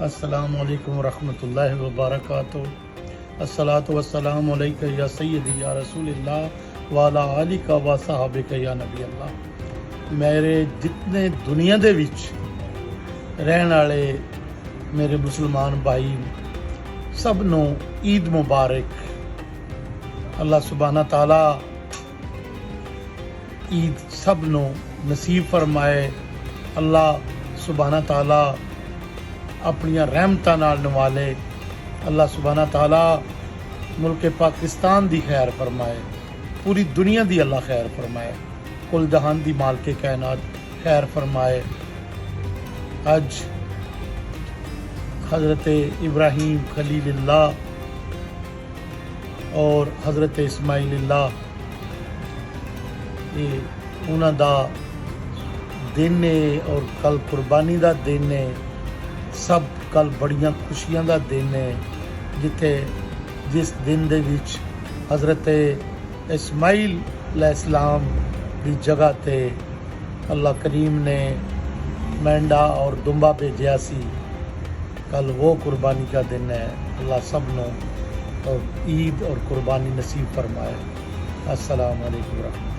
السلام علیکم ورحمۃ اللہ وبرکاتہ۔ الصلاۃ والسلام علیک یا سیدی یا رسول اللہ وعلی آلک و صحابک یا نبی اللہ۔ میرے جتنے دنیا دے وچ رہن والے میرے مسلمان بھائی سب نو عید مبارک۔ اللہ سبحانہ تعالی عید سب نو نصیب فرمائے۔ اللہ سبحانہ تعالی اپنی رحمتاں نال نوالے۔ اللہ سبحانہ تعالی ملک پاکستان دی خیر فرمائے، پوری دنیا دی اللہ خیر فرمائے، کل جہان دی مالک کائنات خیر فرمائے۔ اج حضرت ابراہیم خلیل اللہ اور حضرت اسماعیل اللہ یہ انہاں دا دن ہے اور کل قربانی دا دن ہے۔ سب کل بڑیاں خوشیاں دا دن ہے جس دن دے وچ حضرت اسماعیل علیہ السلام دی جگہ تے اللہ کریم نے مینڈا اور دمبا بھیجیا سی۔ کل وہ قربانی کا دن ہے۔ اللہ سب نو اور عید اور قربانی نصیب فرمائے۔ السلام علیکم ورحمۃ اللہ۔